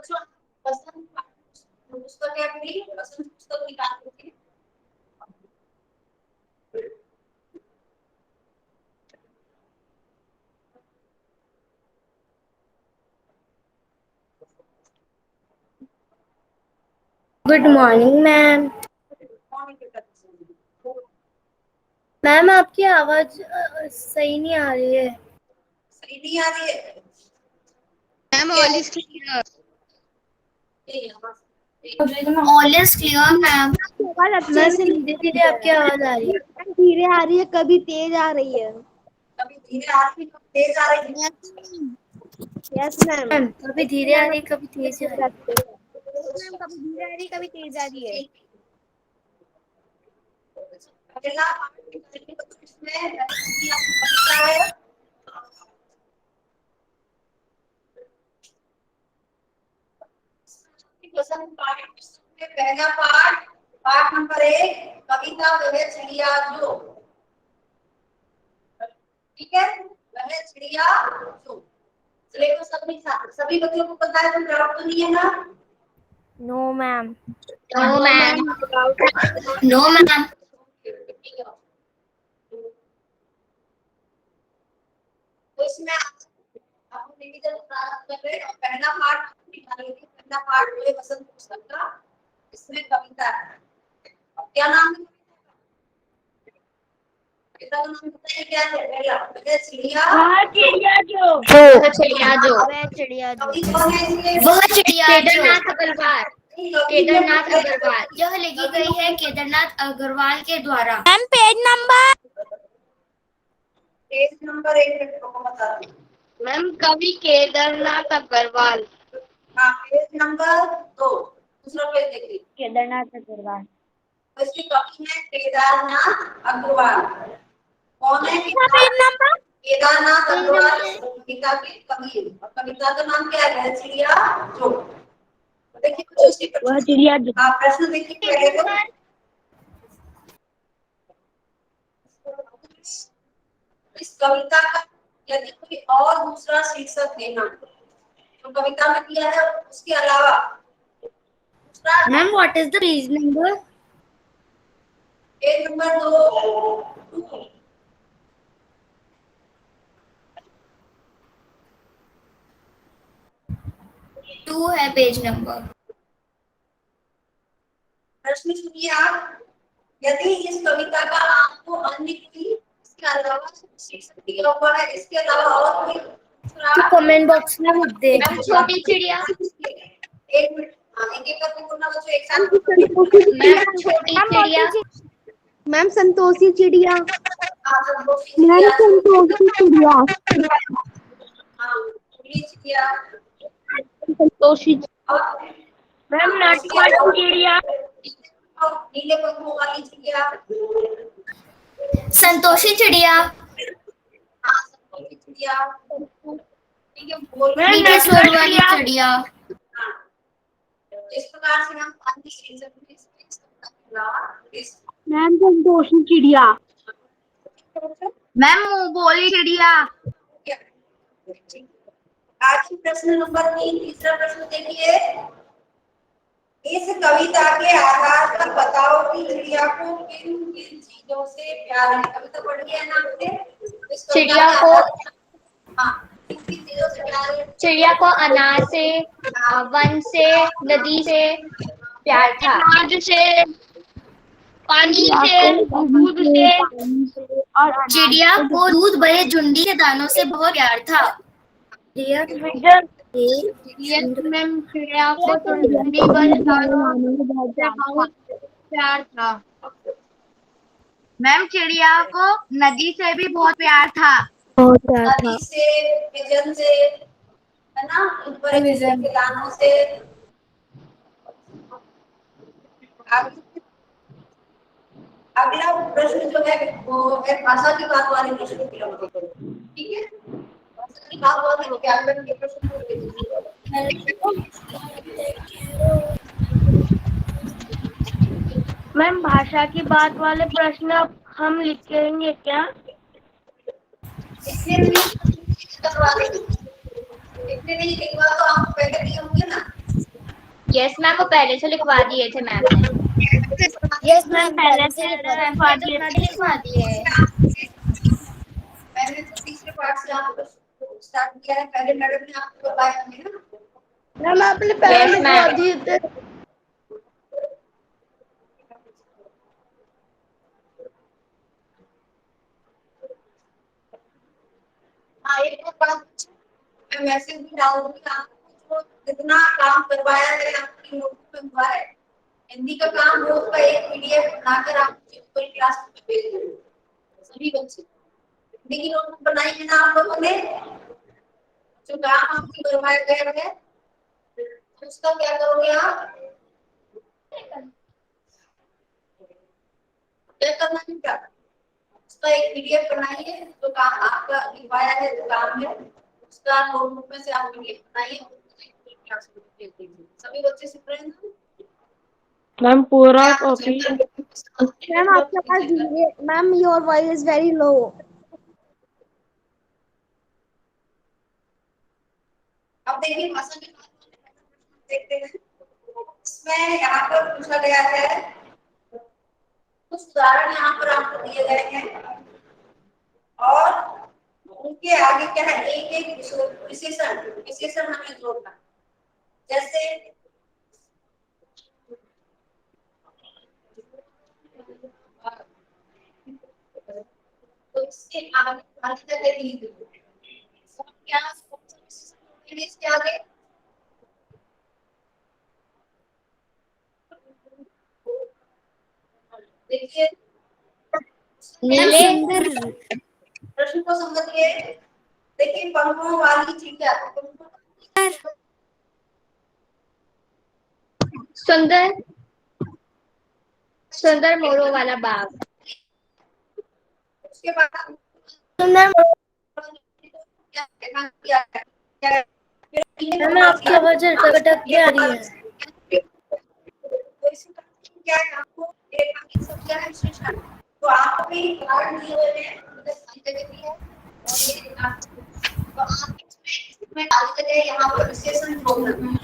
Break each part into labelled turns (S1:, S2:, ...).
S1: बच्चों पसंद पुस्तक क्या करी पसंद पुस्तक निकाल के
S2: गुड मॉर्निंग मैम। मैम आपकी आवाज सही नहीं आ रही है।
S1: सही नहीं आ रही है
S3: ma'am all is clear.
S2: All is clear ma'am.
S3: आवाज अच्छे
S2: मैम
S3: से
S2: धीरे धीरे आपकी आवाज आ रही है।
S3: धीरे आ रही है, कभी तेज आ रही है।
S1: कभी धीरे आ रही है कभी तेज आ रही है।
S3: Yes ma'am.
S2: मैम कभी धीरे आ रही है कभी तेज आ रही है।
S3: मैम कभी धीरे आ रही है, कभी तेज आ रही है।
S1: अगला इसमें आपको है पसंद पाठ में पहला पाठ पाठ नंबर 1 कविता वह चिड़िया जो ठीक है वह चिड़िया जो सिलेबस सभी बच्चों को पता है तो डाउट तो नहीं है ना।
S2: No ma'am.
S3: No ma'am.
S2: No ma'am.
S1: तो इसमें आप रिवीजन प्रारंभ कर रहे हैं और पहला पाठ निकालेंगे। पहला पाठ हुए वसंत पुस्तक का इसमें कविता है। अब क्या नाम है कविता का नाम बताइए क्या है। पहला वह चिड़िया
S3: चिड़िया जो
S2: वह चिड़िया जो
S3: वह चिड़िया जो
S1: कवि कौन है इसमें
S2: वह चिड़िया जो
S3: केदारनाथ अग्रवाल।
S2: केदारनाथ अग्रवाल यह लिखी गई है केदारनाथ अग्रवाल के द्वारा।
S3: Ma'am page number.
S1: Page number 1 को बता दूं।
S3: मैम कवि केदारनाथ अग्रवाल।
S1: हाँ पेज नंबर 2 दूसरा पेज देखिए।
S3: केदारनाथ अग्रवाल
S1: तो इसकी कवि है केदारनाथ अग्रवाल। कौन है
S3: पेज नंबर।
S1: केदारनाथ अग्रवाल कविता के कवि है। और कविता का नाम क्या है चिड़िया जो। देखिए कुछ उसके
S3: वह चिड़िया जो
S1: आप प्रश्न देखिए पहले तो इस कविता का यदि कोई और दूसरा शीर्षक देना तो कविता में किया है उसके अलावा दूसरा
S2: ma'am what is the page number?
S1: Page number 2
S2: 2 है पेज नंबर।
S1: प्रश्न सुनिए आप। यदि इस कविता का आपको अन्य कोई इसके अलावा शीर्षक दिया हुआ है इसके अलावा और कोई
S2: तो कमेंट बॉक्स में लिख दे।
S3: छोटी चिड़िया।
S1: एक मिनट एक एक करके बोलना बच्चों एक साथ।
S3: मैम छोटी चिड़िया। मैम संतोषी चिड़िया।
S1: आप संतोषी
S3: मैम
S1: चिड़िया
S3: संतोषी चिड़िया।
S1: हाँ ये चिड़िया
S3: संतोषी।
S1: और
S3: मैम नटखट चिड़िया।
S1: और नीले पंखों वाली चिड़िया
S2: संतोषी चिड़िया।
S1: हाँ संतोषी चिड़िया ठीक है बोल
S2: मीठे स्वर वाली चिड़िया।
S1: हाँ इस प्रकार से हम अन्य शीर्षक में इस
S3: मैम संतोषी चिड़िया।
S2: मैम बोली चिड़िया।
S1: आज की प्रश्न नंबर 3 तीसरा प्रश्न देखिए। इस कविता के आधार पर बताओ कि चिड़िया को किन किन चीजों से प्यार है। कविता पढ़ लिया ना आपने।
S2: चिड़िया को
S1: हाँ किन किन चीजों से प्यार है।
S2: चिड़िया को अनाज से वन से नदी से प्यार था।
S3: अनाज से, पानी से, दूध से और
S2: चिड़िया को दूध भरे झुंडी के दानों से बहुत प्यार था।
S3: मैम चिड़िया को ठंडी वाले दानों से बहुत प्यार था।
S2: मैम चिड़िया को नदी से भी बहुत प्यार था।
S1: नदी से विजन से है ना दूध भरे झुंडी के दानों से। अगला प्रश्न जो है वो है भाषा की बात वाले प्रश्न ठीक है। भाषा की बात वाले व्याकरण के प्रश्न को
S3: मैम भाषा की बात वाले प्रश्न हम लिखेंगे क्या?
S1: इतने नहीं एक बार तो आप पहले दिए होंगे ना
S2: यस मैम, वो पहले से लिखवा दिए थे मैम ने।
S3: यस मैम, पहले से लिखवा दिए
S1: मैंने तो तीसरे पार्ट से आपको स्टार्ट किया है, पहले मैडम ने आपको बताया हमें ना।
S3: मैम आपने पहले
S2: Yes,
S3: लिखवा
S2: ma'am.
S3: दिए थे।
S1: हाँ, एक और बात मैं मैसेज भी डाल दूंगी आपको, जो जितना काम करवाया है आपकी नोटबुक में हुआ है, हिंदी का काम हो उसका एक पीडीएफ बनाकर आप पूरी क्लास में भेज देंगे सभी बच्चे। हिंदी की नोटबुक बनाई है ना आप लोगों ने, जो काम आपको करवाया गया है उसका क्या करोगे आप, क्या करना है क्या, उसका एक पीडीएफ बनाइए, जो काम आपका लिखवाया है जो काम है उसका नोटबुक में से आप पीडीएफ बनाइए, क्लास में भेज दीजिए। सभी बच्चे सीख रहे हैं ना?
S4: मैम पूरा कॉपी।
S3: मैम आपके पास धीरे, ma'am your voice is very लो।
S1: अब देखिए भाषा के बाद देखते हैं, इसमें यहाँ पर पूछा गया है, कुछ उदाहरण यहाँ पर आपको दिए गए हैं और उनके आगे क्या है, एक एक विशेषण विशेषण हमें जोड़ना। जैसे तो इसके आगे आगे तक लिख दो क्या इसके आगे देखिए,
S2: नीले
S1: प्रश्न को समझिए। देखिए पंखों वाली चिड़िया,
S2: सुंदर सुंदर मोरों वाला बाग।
S1: उसके बाद
S3: सुंदर।
S1: क्या किया है,
S3: मैम आपकी आवाज अटक के आ रही है।
S1: तो इसी तरह क्या है, आपको एक सब क्या है विशेषण, तो आप भी उदाहरण दिए हुए हैं मतलब सारी जगह भी है और ये तो आप इसमें सारी जगह यहाँ पर विशेषण जोड़ना,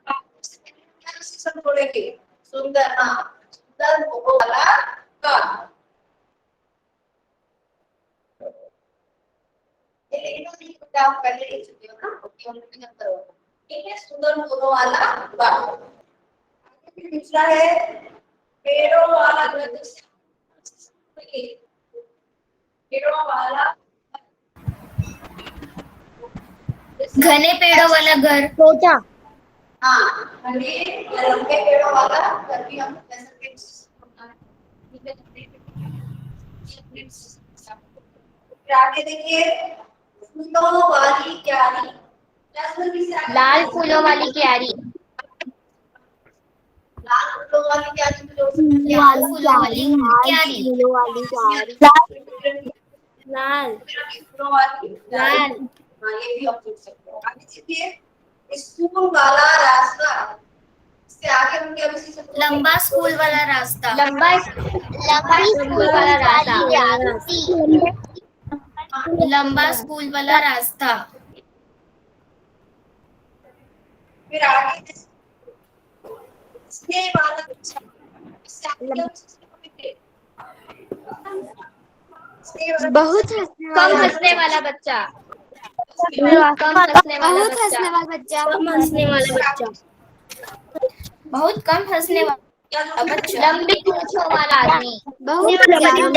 S1: क्या विशेषण जोड़ेंगे, सुंदर, हाँ सुंदर मोरों वाला का, आप पहले लिख चुके हो ना, ठीक है, सुंदर मोरों वाला बाग। फिर दूसरा है पेड़ों वाला घर, पेड़ों वाला
S2: घने पेड़ों वाला घर।
S3: छोटा।
S1: हाँ, घने लंबे पेड़ों वाला घर भी हम कह सकते हैं, ठीक है। फिर आगे देखिए, फूलों वाली क्यारी,
S2: लाल फूलों वाली क्यारी।
S1: लाल फूलों वाली क्यारी में जोड़ सकते हैं,
S2: लाल फूलों वाली क्यारी।
S3: लाल
S1: फूलों वाली क्यारी।
S2: लाल
S1: हाँ, ये भी आप जोड़ सकते हो। आगे देखिए, स्कूल वाला रास्ता, इससे आगे हम क्या विशेषण जोड़ेंगे?
S3: लंबा स्कूल वाला रास्ता।
S2: लंबी स्कूल वाला रास्ता।
S3: लंबा स्कूल वाला रास्ता।
S1: फिर आगे स्नेह वाला बच्चा, इससे आगे क्या विशेषण जोड़ेंगे? स्नेह वाला
S3: बहुत
S2: कम हंसने वाला बच्चा। कम हंसने वाला
S3: बहुत
S2: बच्चा।
S3: हंसने वाला बच्चा। कम हंसने वाला बच्चा। बहुत कम हंसने वाला बच्चा।
S2: लंबी पूंछों वाला आदमी।
S3: बहुत
S2: लंबी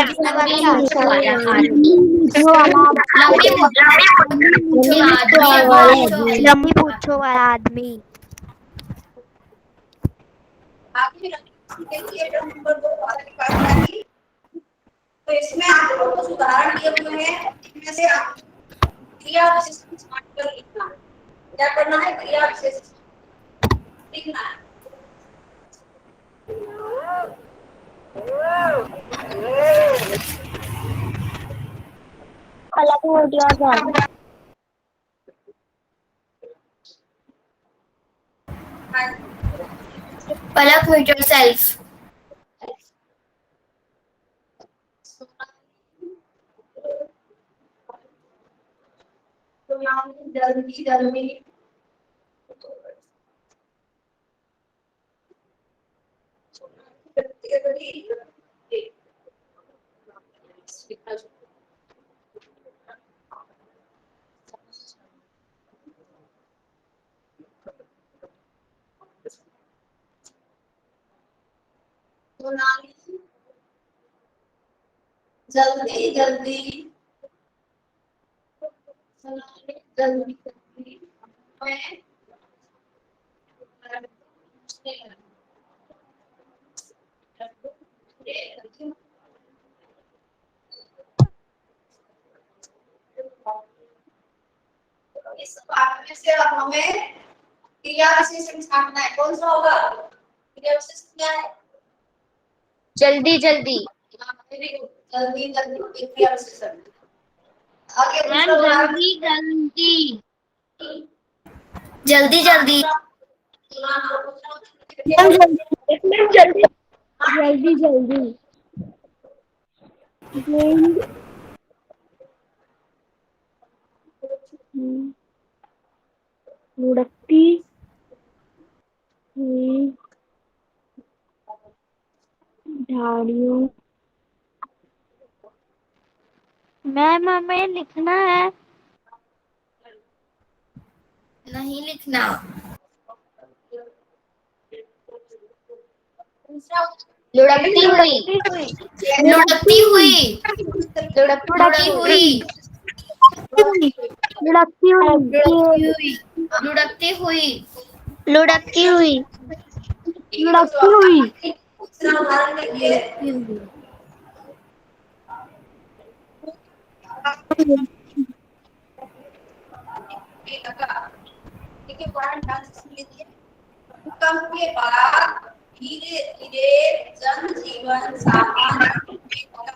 S2: पूंछों वाला आदमी।
S3: लंबी पूंछों वाला आदमी।
S1: आगे देखिए नंबर 2 वाले के पास जाइए, तो इसमें आपको कुछ उदाहरण दिए हुए हैं, इनमें से आप क्रिया विशेषण छांट कर लिखना है। क्या करना है, क्रिया विशेषण लिखना है।
S3: Palak, mute yourself.
S1: तो यहाँ जल्दी जल्दी जल्दी जल्दी जल्दी जल्दी इस पाठ में से अब हमें क्रिया विशेषण छापना है। कौन सा होगा? क्रिया विशेषण क्या है?
S2: जल्दी जल्दी।
S1: वेरी गुड, जल्दी जल्दी क्रिया विशेषण। आगे
S3: मैम
S1: दूसरा उदाहरण,
S3: जल्दी जल्दी
S2: जल्दी जल्दी।
S3: मैम जल्दी जल्दी जल्दी लुढ़कती हुई झाड़ियों। मैम हमें लिखना है।
S2: नहीं लिखना। लुढ़कती हुई। लुढ़कती हुई। लुढ़कती हुई।
S3: लुढ़कती हुई
S2: लुढ़कती हुई।
S3: लुढ़कती हुई
S1: लुढ़कती हुई। दूसरा उदाहरण देखिए, ठीक है, पॉइंट ध्यान से सुन लीजिए। भूकंप के बाद धीरे धीरे जनजीवन सामान्य होने लगा।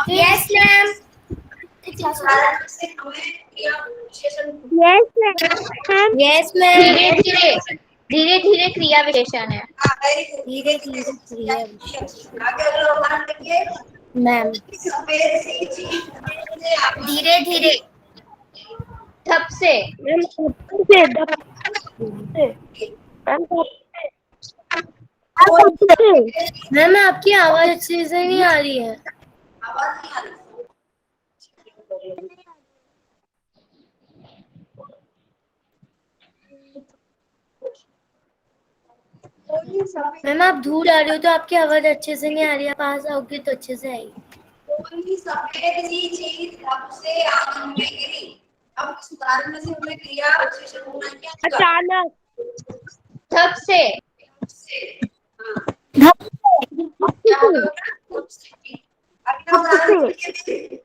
S2: Yes ma'am.
S1: उदाहरण से हमें क्रिया विशेषण
S2: यस मैम। धीरे धीरे। धीरे धीरे क्रिया विशेषण है।
S1: धीरे धीरे क्रिया विशेषण। आगे अगला उदाहरण देखिए,
S2: मैम।
S1: सफेद सी चीज से आप
S2: धीरे धीरे। ठप से।
S3: मैम आपकी आवाज अच्छे से नहीं आ रही है।
S1: आवाज नहीं आ रही।
S3: मैम आप दूर आ रही हो तो आपकी आवाज अच्छे से नहीं आ रही है, पास आओगे तो अच्छे से आएगी।
S1: कोई सफेद सी चीज धप से आंगन में गिरी। अब इस उदाहरण में से हमें क्रिया विशेषण होना क्या होगा?
S3: अचानक।
S2: ठप से।
S1: हाँ, क्या होगा? धप से। अगला उदाहरण देखिए,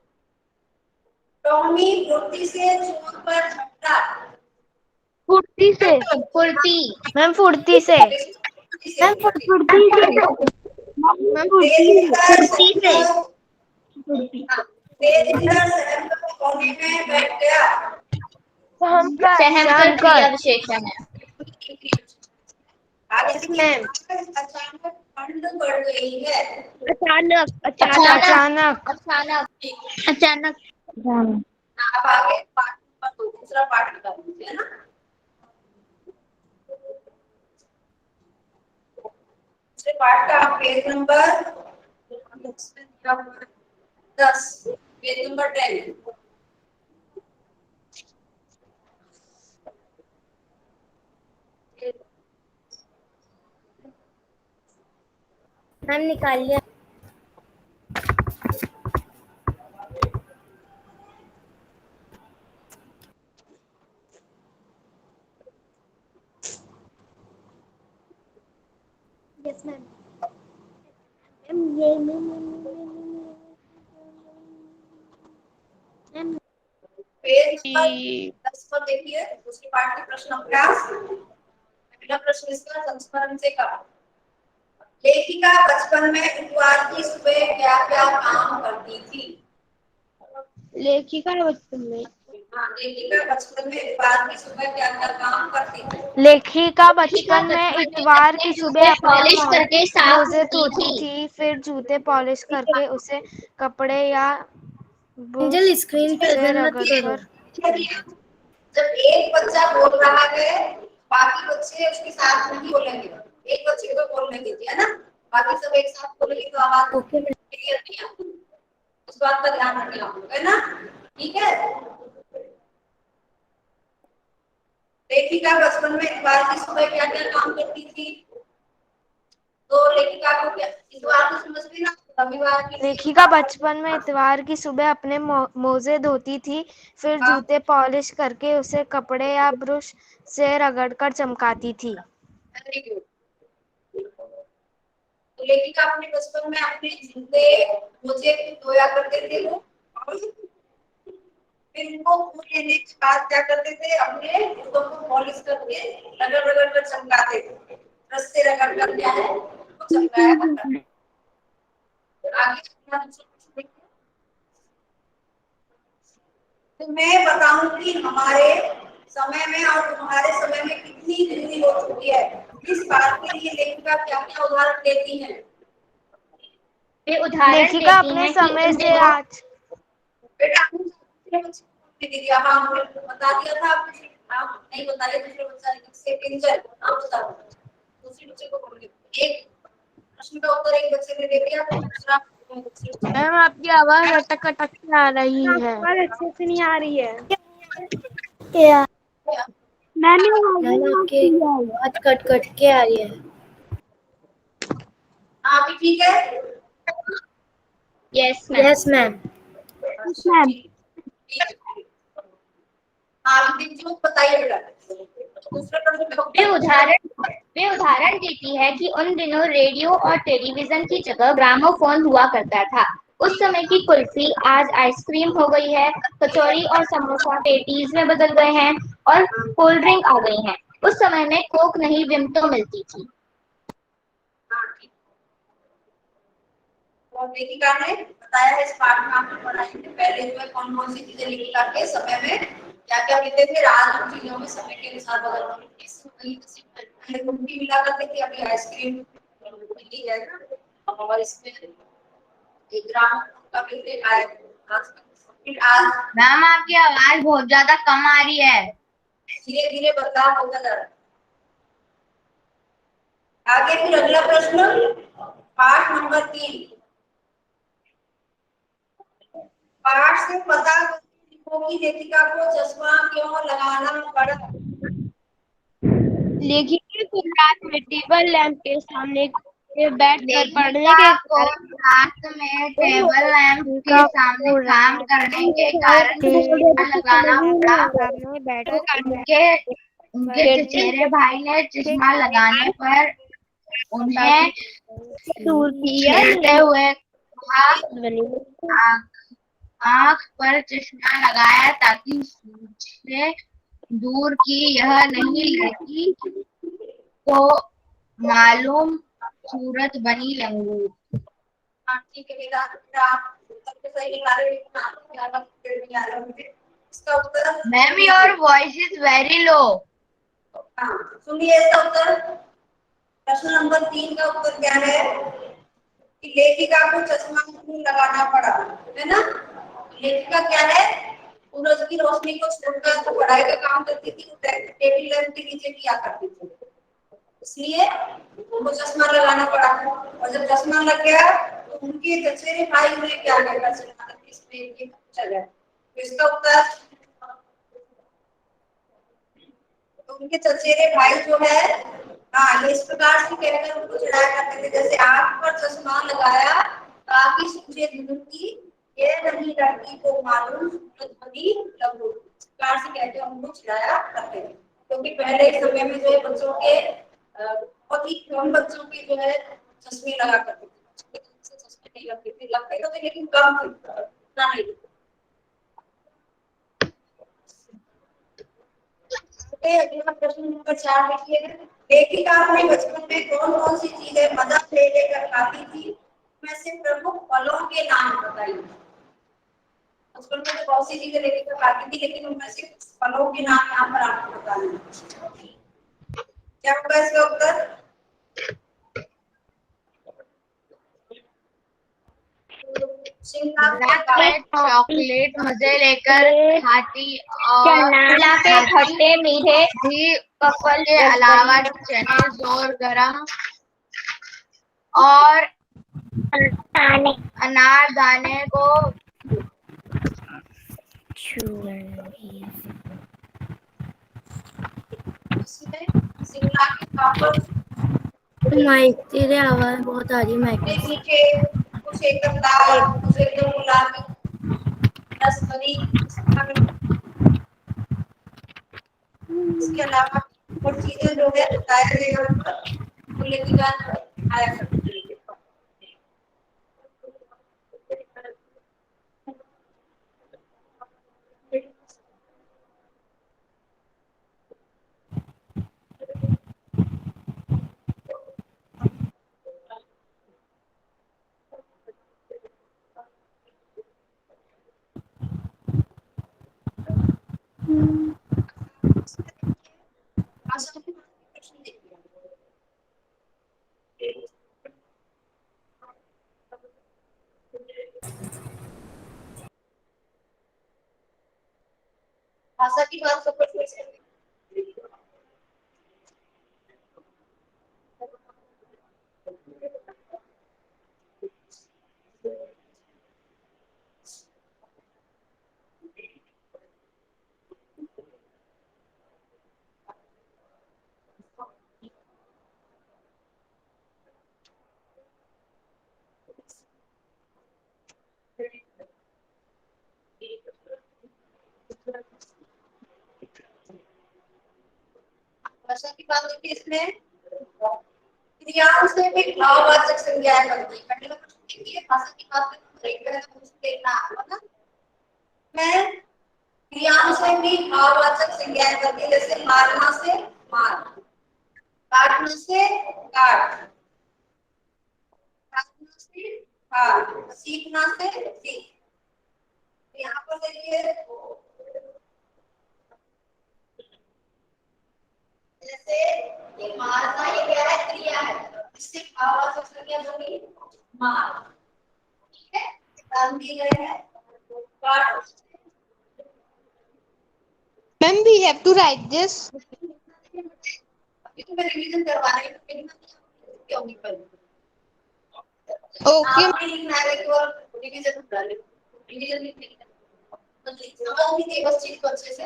S1: टॉमी फुर्ती से चोर पर झपटा।
S3: फुर्ती से।
S2: फुर्ती।
S3: मैम फुर्ती से। मैम फुर्ती से। मैम फुर्ती से।
S1: सहम कर कोने में बैठ गया।
S2: सहम कर क्रिया विशेषण है।
S1: आगे मैम, अचानक ठंड बढ़ गई है।
S3: अचानक
S2: अचानक।
S3: अचानक
S2: अचानक।
S3: अचानक।
S1: आप आगे पाठ नंबर 2 दूसरा पाठ कर लीजिए, है ना? दूसरे पाठ का page number 10, page number 10।
S3: Ma'am निकाल लिया। Yes ma'am. ये
S1: पेज नंबर 10 पर देखिए, दूसरे पाठ के प्रश्न अभ्यास। पहला प्रश्न इसका संस्मरण से कहा, लेखिका बचपन में इतवार की सुबह क्या क्या काम करती थी?
S3: लेखिका बचपन में
S1: हाँ, लेखिका बचपन में इतवार की सुबह क्या क्या काम करती थी?
S3: लेखिका बचपन में इतवार की सुबह
S2: पॉलिश
S3: अपने
S2: करके साफ
S3: मोजे
S2: होती
S3: धोती
S2: थी।
S3: थी, फिर जूते पॉलिश करके उसे कपड़े या ब्रश
S2: स्क्रीन
S3: से रगड़कर।
S1: जब एक बच्चा बोल रहा है, बाकी बच्चे उसके साथ नहीं बोलेंगे। एक बच्चे को बोलने दीजिए, है ना? बाकी सब एक साथ बोलेंगे तो आवाज क्लियर नहीं आती। उस बात का ध्यान रखना होगा, है ना? ठीक है। लेखिका बचपन में इतवार की सुबह क्या क्या काम करती थी? तो लेखिका को क्या इतवार को समझ में ना रविवार की
S5: लेखिका बचपन में इतवार की सुबह अपने मोजे धोती थी, फिर
S1: हाँ।
S5: जूते पॉलिश करके उसे कपड़े या ब्रश से रगड़कर चमकाती थी।
S1: Very good. तो लेखिका अपने बचपन में अपने जूते मोजे धोया करते थे वो, और फिर इनको फूल लेने के बाद क्या करते थे, अपने जूतों को पॉलिश करके रगड़ रगड़ कर चमकाते थे। रस से रगड़ कर क्या है वो चमकाया करते थे। आगे तो मैं बताऊंगी हमारे समय में और तुम्हारे समय में कितनी वृद्धि हो चुकी है। इस बात के लिए लेखिका क्या क्या उदाहरण देती है?
S2: वे उदाहरण
S5: लेखिका
S2: देती
S5: अपने
S2: हैं कि
S5: समय
S2: उन
S5: से
S2: दिनों
S5: आज
S1: बेटा दीदी हाँ हमने बता दिया था आपने, आप नहीं बताइए दूसरे बच्चा से टीचर आप बता दो, दूसरे बच्चे को बोलिए। एक प्रश्न का उत्तर एक बच्चे ने दे दिया तो दूसरा
S5: मैम आपकी आवाज अटक अटक के आ रही है।
S3: आवाज अच्छे से नहीं आ रही है।
S6: क्या
S3: मैम
S6: मैम आपकी आवाज कट कट के आ रही है।
S1: आप भी ठीक है?
S2: Yes ma'am.
S6: Yes ma'am.
S3: Ma'am
S1: आप भी बताइए बेटा। दूसरा
S2: वे
S1: प्रश्न
S2: उदाहरण देती है कि उन दिनों रेडियो और टेलीविजन की जगह ग्रामोफोन हुआ करता था। उस समय की कुल्फी आज आइसक्रीम हो गई है, कचौरी और समोसा पेटीज में बदल गए हैं और कोल्ड ड्रिंक आ गई हैं। उस समय में कोक नहीं विमटो मिलती थी।
S1: और लेखिका ने बताया है इस पाठ में आपने पढ़ाई के पहले जो है कौन कौन सी चीजें लेखिका के समय में क्या क्या मिलते थे। आज उन चीजों में समय के अनुसार बदल रही है। पहले कुल्फी मिला करते थे, अभी आइसक्रीम मिली है ना, और इसमें 1 ग्राम का मिलते आए फिर आज
S7: मैम आपकी आवाज बहुत ज्यादा कम आ रही है।
S1: धीरे धीरे बदलाव होता जा रहा है। आगे फिर अगला प्रश्न पाठ नंबर 3। पाठ से पता लिखो कि लेखिका को चश्मा क्यों लगाना पड़ा।
S3: लेखिका को रात में टेबल लैंप के सामने बैठकर पढ़ने
S7: लेखिका
S3: के
S7: को रात में टेबल लैंप के सामने काम करने के कारण चश्मा लगाना पड़ा। उनके उनके चचेरे भाई ने चश्मा लगाने पर उन्हें खेलते हुए कहा, आँख पर चश्मा लगाया ताकि सूरज दूर की यह नहीं लड़की को मालूम सूरत बनी लंगूर।
S1: ठीक है बेटा, आप उत्तर सही निकाल रहे हैं। इसका उत्तर
S7: ma'am your voice is very low.
S1: सुनिए इसका उत्तर। प्रश्न नंबर 3 का उत्तर क्या है कि लेखिका को चश्मा क्यों लगाना पड़ा, है ना। लेखिका क्या है, सूरज की रोशनी को छोड़कर तो पढ़ाई का काम करती थी, टेबल लैंप के नीचे किया करती थी, इसलिए उनको चश्मा लगाना पड़ा। और जब चश्मा लग गया तो उनके चचेरे भाई ने क्या किया, इसमें चल गया। इसका उत्तर तो उनके चचेरे भाई जो है ये इस प्रकार से कहकर उनको चिढ़ाया करते थे, जैसे आंख पर चश्मा लगाया ताकि सूझे दूर की ये नहीं लड़की को मालूम सूरज बनी लंगूर। इस प्रकार से कहते उनको चिढ़ाया करते थे, क्योंकि पहले के समय में जो है बच्चों के बहुत ही कम बच्चों के जो है चश्मे लगा करते थे। चश्मे नहीं लगते थे, लगते तो थे लेकिन कम थे, उतना नहीं। अगला प्रश्न नंबर 4 देखिए। लेखिका अपने बचपन में कौन कौन सी चीजें मदद ले लेकर खाती थी, उनमें से प्रमुख फलों के नाम बताइए। बचपन में तो बहुत सी चीजें लेखिका खाती थी, लेकिन उनमें से फलों के नाम यहाँ पर आपको बताने। क्या होगा इसका उत्तर?
S7: चॉकलेट मजे लेकर खाती और
S2: के खट्टे मीठे
S7: भी फल के अलावा चने जोर गरम और अनार दाने को
S1: शिमला के पापड़
S6: माइक तेरे आवाज बहुत आ रही है माइक
S1: मीठे कुछ कुछ एकदम लाल, कुछ एकदम गुलाबी, रसभरी। इसके अलावा और चीजें जो है बताया जाएगा ऊपर, तो लेके जाना आया करती है। भाषा के प्रश्न देखिए। भाषा की बात सब कुछ कैसे भाषा की बात देखिए, इसमें क्रियाओं से भी भाववाचक संज्ञाएं बनती है। पहले नंबर देखिए, भाषा की बात में तो एक तरह से कुछ देखना होगा ना। मैं क्रियाओं से भी भाववाचक संज्ञाएं बनती है, जैसे मारना से मार, काटना से काट, खाना से खा, सीखना से सीख। यहाँ पर देखिए जैसे ये मारना, ये क्या है? क्रिया है, इससे भाववाचक संज्ञा बनी मार। ठीक है, काम दिए गए हैं। काट,
S3: Ma'am, we have to write this.
S1: अभी तो मैं रिवीजन करवा रही हूँ, फिर क्यों नहीं कर
S3: Okay.
S1: आप भी लिखना है केवल रिवीजन कर लो, रिवीजन नहीं करना तो समझ लीजिए बस चीज को अच्छे से।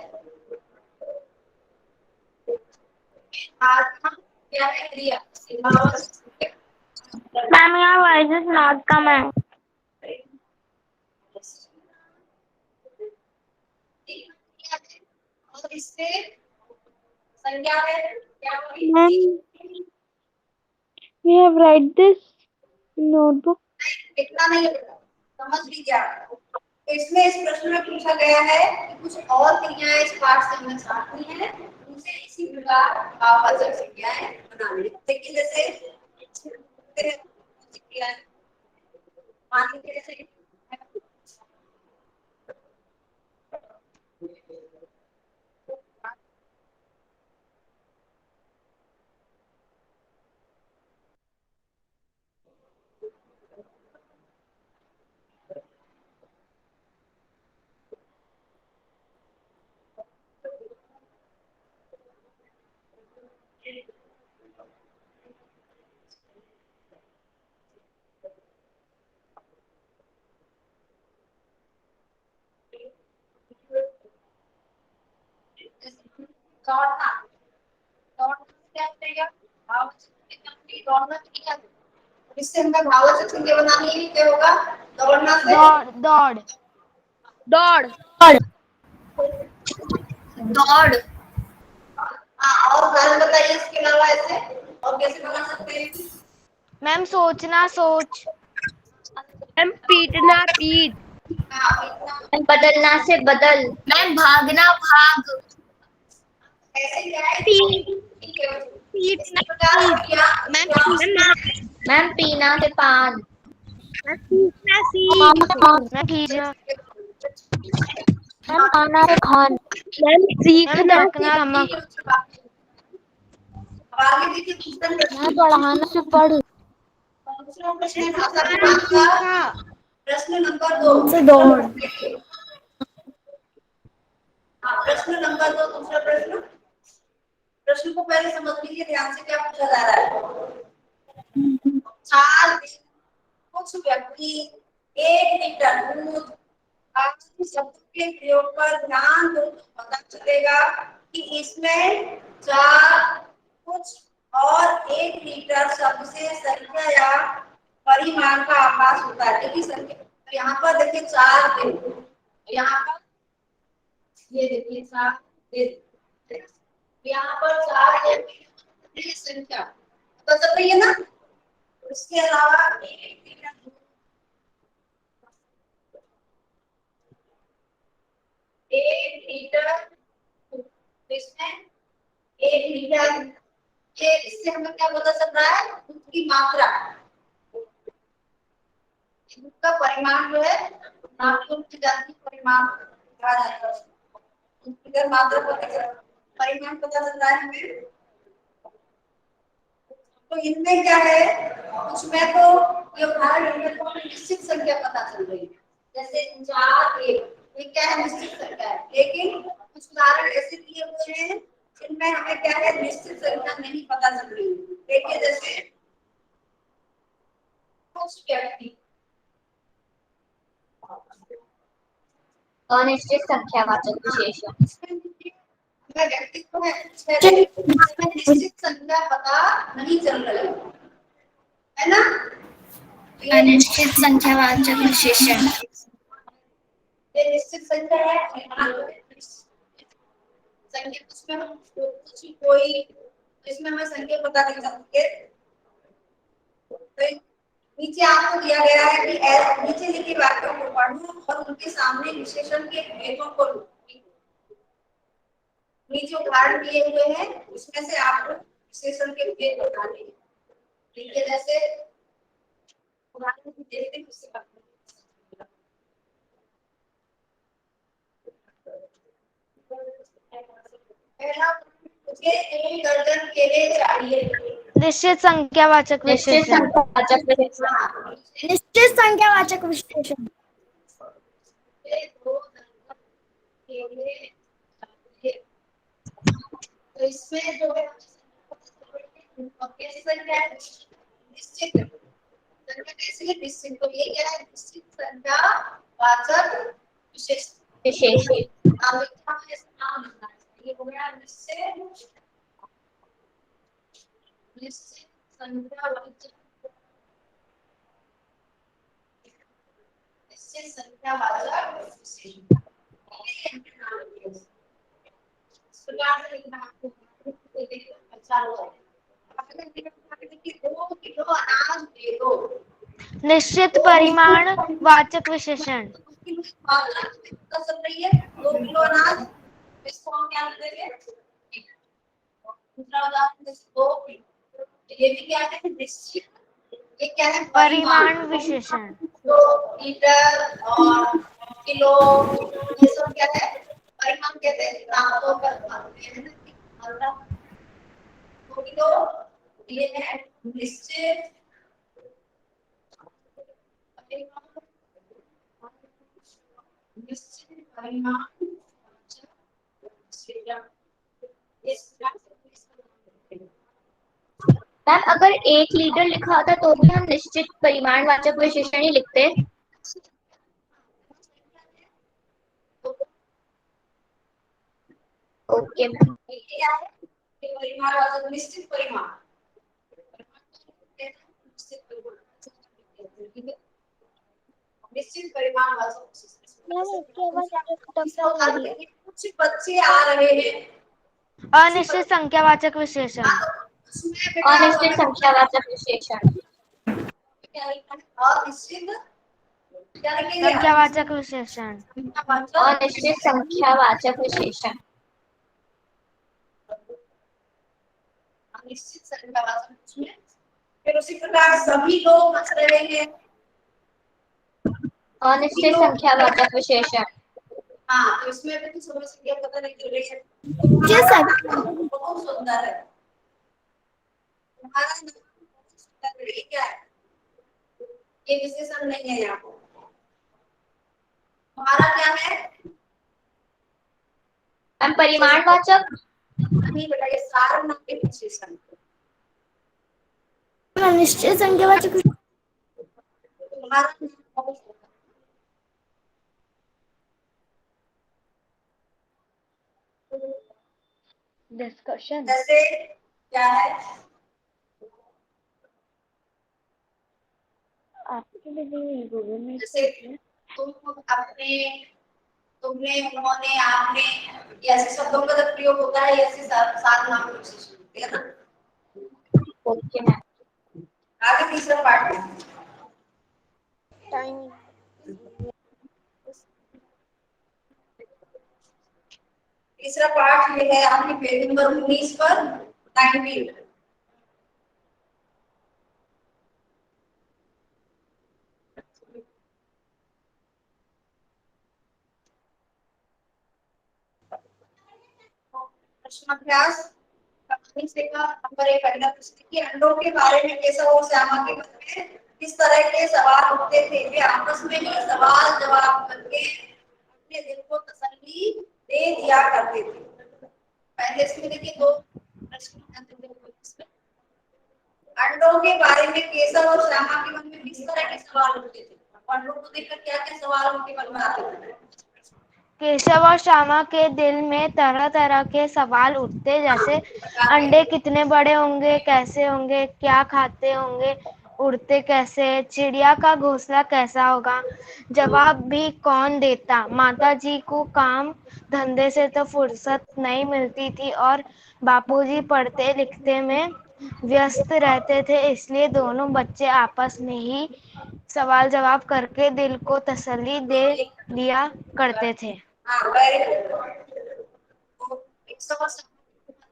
S1: आत्मा क्या है? क्रिया।
S5: Ma'am, your voice is not coming.
S1: और इससे संज्ञा है क्या होगी?
S4: Ma'am, we have write this notebook.
S1: इतना नहीं होगा, समझ लीजिए आप। तो इसमें इस प्रश्न में पूछा गया है कि कुछ और क्रियाएं इस पाठ से हमें साथी हैं, उनसे इसी प्रकार भाववाचक संज्ञाएं बनानी। देखिए जैसे क्रियाएं मान लीजिए जैसे दौड़ना, दौड़ना क्या करेगा? भाववाचक संज्ञा दौड़ना क्या है? इससे हमें भाववाचक संज्ञा बनानी है, क्या होगा? दौड़ना से
S5: दौड़
S3: Dog.
S1: दौड़। हाँ, और कारण बताइए इसके अलावा ऐसे और कैसे बना सकते हैं?
S5: मैम सोचना सोच।
S3: Ma'am, पीटना पीट.
S1: हाँ, इतना
S2: बदलना से बदल।
S7: मैम भागना भाग।
S1: ऐसे क्या है?
S3: पीटना
S1: इस प्रकार क्रिया
S2: मैम पीना से पान।
S3: सीखना सीख.
S5: मैम खींचना।
S6: मैम खाना से खान।
S3: मैम
S5: मैम
S3: सीखना.
S5: धड़कना धमक।
S1: आगे देखिए दूसरा प्रश्न।
S6: मैम पढ़ाना से पढ़।
S1: दूसरा प्रश्न है भाषा विभाग का प्रश्न नंबर 2
S6: से दौड़।
S1: हाँ, प्रश्न नंबर 2 दूसरा प्रश्न। प्रश्न को पहले समझ लीजिए ध्यान से, क्या पूछा जा रहा है। 4 दिन कुछ व्यक्ति 1 लीटर दूध आदि शब्द के प्रयोग पर ध्यान दो तो पता चलेगा कि इसमें 4 कुछ और 1 लीटर शब्द से संख्या या परिमाण का आभास होता है। देखिए संख्या, तो यहाँ पर देखिए 4 दिन, यहाँ पर ये देखिए 4 दिन, यहाँ पर 4 दिन संख्या तो चल रही है ना। उसके अलावा एक लीटर, इसमें 1 लीटर, ये इससे हमें क्या पता चल रहा है, दूध की मात्रा, दूध का परिमाण जो है नापतोल की जाती परिमाण कहा जाता है। दूध की मात्रा परिमाण पता चल रहा है हमें। तो इनमें क्या है, कुछ में तो ये उदाहरण को निश्चित संख्या पता चल रही है, जैसे 4 1, ये क्या है, निश्चित संख्या है। लेकिन कुछ उदाहरण ऐसे दिए हुए हैं जिनमें हमें क्या है, निश्चित संख्या नहीं पता चल रही। देखिए जैसे कुछ व्यक्ति,
S2: अनिश्चित संख्यावाचक विशेषण।
S1: व्यक्तित्व है, इसमें निश्चित संख्या पता नहीं चल रही है ना।
S5: अनिश्चित संख्यावाचक विशेषण।
S1: ये निश्चित संख्या है, संख्या उसमें हम कुछ कोई, इसमें हमें संख्या पता नहीं चलती है। तो नीचे आपको दिया गया है कि नीचे लिखे वाक्यों को पढ़ो और उनके सामने विशेषण के भेदों को ढूंढो। नीचे उदाहरण दिए हुए हैं, उसमें से आपको विशेषण के भेद बताने हैं। ठीक है, जैसे उदाहरण देखते हैं उससे पहला, मुझे 1 दर्जन केले चाहिए।
S5: निश्चित संख्यावाचक
S2: निश्चित
S5: विशेषण।
S2: संख्यावाचक विशेषण।
S3: निश्चित संख्यावाचक विशेषण।
S1: 2 दर्जन केले चाहिए। तो इसमें जो है कैसे संख्या है, निश्चित संख्या, कैसे निश्चित, तो ये क्या है, निश्चित संख्या वाचक विशेषण।
S2: विशेषण।
S1: अब इसका नाम लिखना है, ये हो गया निश्चित, निश्चित संख्या वाचक, निश्चित संख्या वाचक विशेषण। अच्छा होगा, दो किलो अनाज दे दो।
S5: निश्चित परिमाण वाचक विशेषण।
S1: पता चल रही है, 2 किलो अनाज, इसको हम क्या करेंगे, दूसरा उदाहरण जैसे 2 किलो, ये भी क्या है, निश्चित, ये क्या है,
S5: परिमाण विशेषण।
S1: तो लीटर और किलो, ये सब क्या है, परिमाण कहते हैं, ग्रामों पर मापते हैं ना। 2 किलो ये है निश्चित निश्चित परिमाण।
S2: मैम अगर 1 लीटर लिखा होता तो भी हम निश्चित परिमाणवाचक विशेषण ही लिखते। Okay ma'am.
S1: क्या है, परिमाण वाचक निश्चित परिमाण, निश्चित परिमाण वाचक कुछ बच्चे आ रहे हैं,
S5: अनिश्चित संख्यावाचक विशेषण।
S2: अनिश्चित संख्यावाचक विशेषण।
S1: अनिश्चित क्या लिखेंगे,
S5: संख्यावाचक विशेषण।
S2: अनिश्चित संख्यावाचक विशेषण।
S1: अनिश्चित संख्यावाचक विशेषण। फिर उसी प्रकार सभी लोग हंस रहे हैं,
S2: अनिश्चित संख्यावाचक विशेषण।
S1: हाँ, तो इसमें भी कुछ समझ संख्या पता नहीं चल रही है, बहुत सुंदर है हमारा, ये क्या है, ये विशेषण नहीं है यहाँ पर, हमारा क्या है,
S2: मैम परिमाणवाचक।
S1: नहीं बेटा, ये सारे नाम के विशेषण,
S3: निश्चित संख्यावाचक
S1: हमारा
S4: डिस्कशन।
S1: जैसे क्या है, जैसे तुम अपने, तुमने, उन्होंने, आपने, ये ऐसे शब्दों का जब प्रयोग होता है ऐसे सात नाम विशेषण होते हैं ना।
S2: Okay ma'am.
S1: आगे तीसरा पार्ट है। तीसरा पार्ट ये है आपके पेज नंबर 19 पर 19। प्रश्नाभ्यास कहानी से का नंबर 1 पहला प्रश्न कि अंडों के बारे में केशव और श्यामा के मन में किस तरह के सवाल उठते थे। वे आपस में ही सवाल जवाब करके अपने दिल को तसल्ली दे दिया करते थे। पहले इसमें देखिए दो प्रश्न हैं। अंडों के बारे में केशव और श्यामा के मन में किस तरह के सवाल उठते थे। अंडों को देखकर क्या क्या सवाल उनके मन में आते थे।
S5: केशव और श्यामा के दिल में तरह तरह के सवाल उठते, जैसे अंडे कितने बड़े होंगे, कैसे होंगे, क्या खाते होंगे, उड़ते कैसे, चिड़िया का घोंसला कैसा होगा, जवाब भी कौन देता। माता जी को काम धंधे से तो फुर्सत नहीं मिलती थी और बापूजी पढ़ते लिखते में व्यस्त रहते थे, इसलिए दोनों बच्चे आपस में ही सवाल जवाब करके दिल को तसल्ली दे लिया करते थे।
S1: हाँ वेरी गुड। तो एक समस्या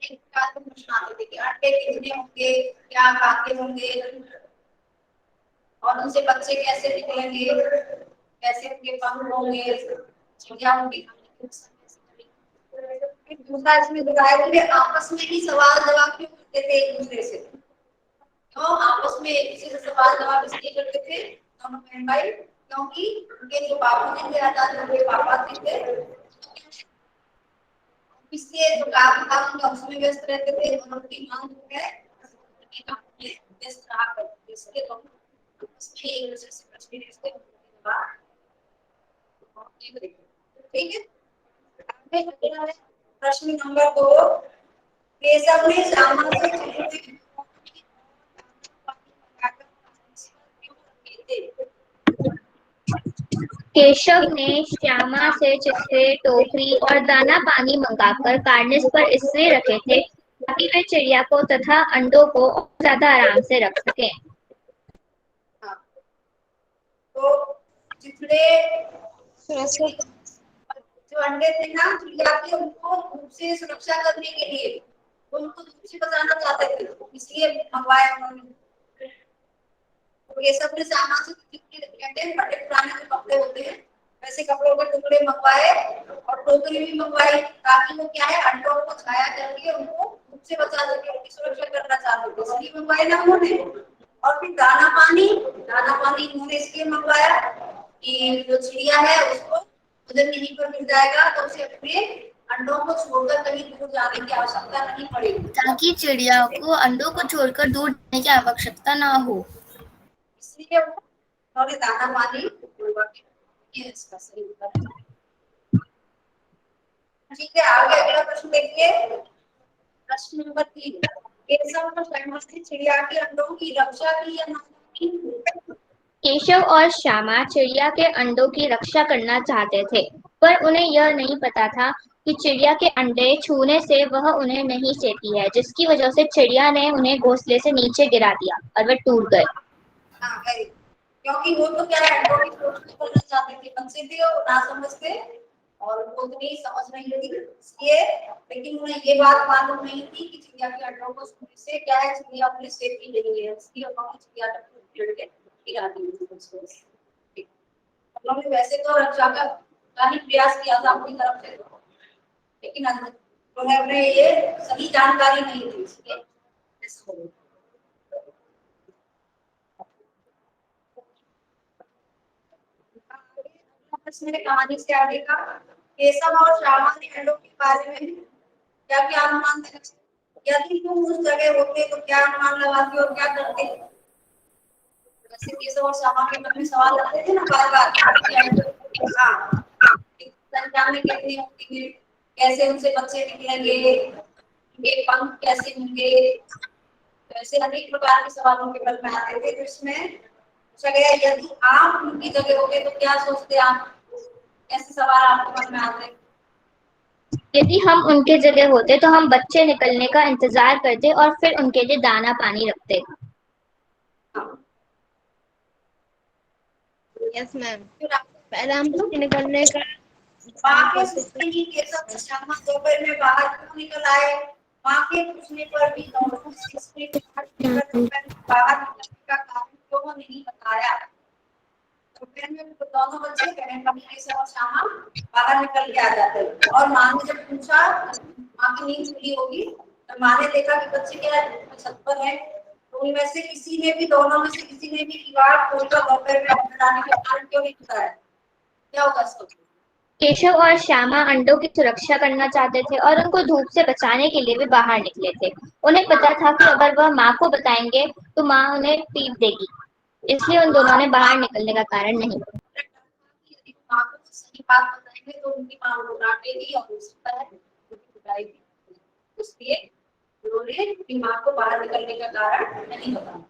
S1: एक का प्रश्न आते थे कि अंडे कितने होंगे, क्या खाते होंगे और उनसे बच्चे कैसे निकलेंगे, कैसे उनके पंख होंगे, चिड़िया होंगी। दूसरा इसमें बताया कि वे आपस में ही सवाल जवाब क्यों करते थे एक दूसरे से। क्यों आपस में एक दूसरे से सवाल जवाब इसलिए करते थे दोनों बहन भाई, क्योंकि उनके जो बाबूजी थे आजाद उनके पापा थे, इसलिए जो काम था उनका उसमें व्यस्त रहते थे और उनकी मांग जो है व्यस्त रहा करते थे। इसलिए तो उसमें एक दूसरे से प्रश्न पूछते थे। ठीक है, आगे बढ़ते हैं। प्रश्न नंबर 2, केशव ने श्यामा से चिट्ठी
S2: केशव ने श्यामा से चिट्ठे, टोकरी और दाना पानी मंगाकर कार्निस पर इसलिए रखे थे ताकि वे चिड़िया को तथा अंडों को और ज्यादा आराम से रख सकें।
S1: तो चिड़े जो अंडे थे ना चिड़िया के, उनको धूप से सुरक्षा करने के लिए उनको धूप से बचाना चाहते थे, इसलिए मंगवाया उन्होंने। तो ये सब ने श्यामा से कहते हैं बड़े पुराने जो कपड़े होते हैं वैसे कपड़ों के टुकड़े मंगवाए और टोकरी भी मंगवाई, ताकि वो क्या है अंडों को छाया करके उनको धूप से बचा सके, उनकी सुरक्षा करना चाहते थे, इसलिए मंगवाए ना उन्होंने। और फिर दाना पानी उन्होंने इसलिए मंगवाया कि जो चिड़िया है उसको उधर यहीं पर मिल जाएगा, तो उसे अपने अंडों को छोड़कर कहीं दूर जाने की आवश्यकता नहीं पड़ेगी,
S7: ताकि चिड़िया को अंडों को छोड़कर दूर जाने की आवश्यकता ना हो।
S1: इसलिए उन्होंने दाना पानी मंगवा के, ये इसका सही उत्तर है। ठीक है, आगे अगला प्रश्न देखिए। प्रश्न नंबर 3, केशव और श्यामा ने चिड़िया के अंडों की रक्षा की या नहीं की।
S2: केशव और श्यामा चिड़िया के अंडों की रक्षा करना चाहते थे, पर उन्हें यह नहीं पता था कि चिड़िया के अंडे छूने से वह उन्हें नहीं चेती है, जिसकी वजह से चिड़िया ने उन्हें घोंसले से नीचे गिरा दिया और वे टूट गए।
S1: हाँ क्योंकि वो तो क्या है अंडों की खोज करना चाहते थे, बच्चे थे और ना समझते और उनको उतनी समझ नहीं थी, इसलिए लेकिन उन्हें ये बात मालूम नहीं थी कि चिड़िया के अंडों को छूने से क्या है चिड़िया अपनी सेफ्टी नहीं है, इसलिए उन्होंने चिड़िया के गिरा दी। उन्होंने वैसे तो रक्षा का ही प्रयास किया था अपनी तरफ से, लेकिन उन्हें ये सही जानकारी नहीं थी, इसलिए इसमें कहानी से आगे का केशव और श्यामा ने अंडों के बारे में क्या क्या अनुमान लगाए। यदि तुम उस जगह होते तो क्या अनुमान लगाते और क्या करते। जैसे केशव और श्यामा के मन में सवाल आते थे ना बार बार, हाँ संख्या में कितने होंगे, कैसे उनसे बच्चे निकलेंगे, ये पंख कैसे होंगे, ऐसे अनेक प्रकार के सवाल उनके मन में आते थे। तो इसमें पूछा गया यदि आप उनकी जगह होगे तो क्या सोचते आप? ऐसे सवाल आपके मन में आते हैं।
S2: यदि हम उनके जगह होते तो हम बच्चे निकलने का इंतजार करते और फिर उनके लिए दाना पानी रखते।
S3: यस मैम, पहले हम बच्चे निकलने का
S1: माँ के सोचने की केशव श्यामा दोपहर में बाहर क्यों निकल आए? माँ के पूछने पर भी दोनों से बाहर निकलने का कारण क्यों नहीं बताया? दोपहर में दोनों बच्चे कहें कभी केशव और श्यामा बाहर निकल के आ जाते और माँ ने जब पूछा, माँ की नींद खुली होगी तो माँ ने देखा कि बच्चे क्या छत पर है, तो उनमें से किसी ने भी, दोनों में से किसी ने भी दीवार खोलकर दोपहर में अंदर आने का कारण क्यों नहीं बताया? क्या होगा इसको?
S2: केशव और श्यामा अंडों की सुरक्षा करना चाहते थे और उनको धूप से बचाने के लिए भी बाहर निकले थे। उन्हें पता था कि अगर वह माँ को बताएंगे तो माँ उन्हें पीट देगी, इसलिए उन दोनों ने बाहर निकलने का कारण नहीं बताया।
S1: यदि माँ को सही बात बताएंगे तो उनकी माँ को डांटेगी और हो सकता है उनकी पिटाई भी। इसलिए उन्होंने अपनी माँ को बाहर निकलने का कारण नहीं बताया।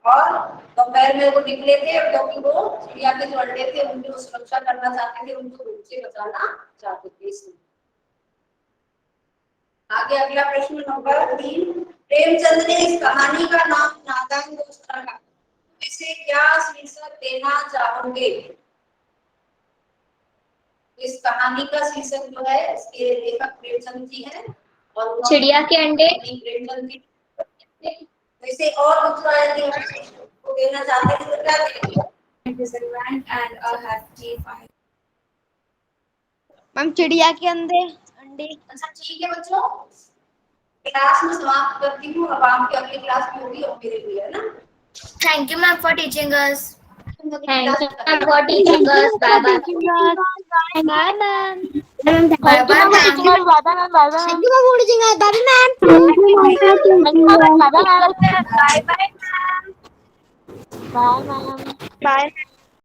S1: और दोपहर में वो निकले थे क्योंकि वो चिड़िया के जो अंडे थे उनकी सुरक्षा करना चाहते थे, उनको धूप से बचाना चाहते थे। आगे अगला प्रश्न नंबर 3, प्रेमचंद ने इस कहानी का नाम नादान दोस्त रखा, इसे क्या शीर्षक देना चाहोगे? इस कहानी का शीर्षक जो है इसके लेखक प्रेमचंद जी हैं और
S2: चिड़िया के अंडे।
S1: प्रेमचंद जी वैसे और दूसरा यदि हम को देना चाहते हैं तो क्या देंगे?
S3: मैम चिड़िया के अंदे अंडे।
S1: अच्छा ठीक है बच्चों, क्लास में समाप्त करती हूँ। अब आपकी अगली क्लास में होगी और मेरे भी, है ना?
S7: Thank you, ma'am, for teaching us.
S2: Thank you for teaching us. Bye bye.
S3: Bye ma'am.
S7: Bye bye, ma'am.
S3: Thank you for teaching us. Bye ma'am.
S2: Bye bye.
S3: Bye ma'am.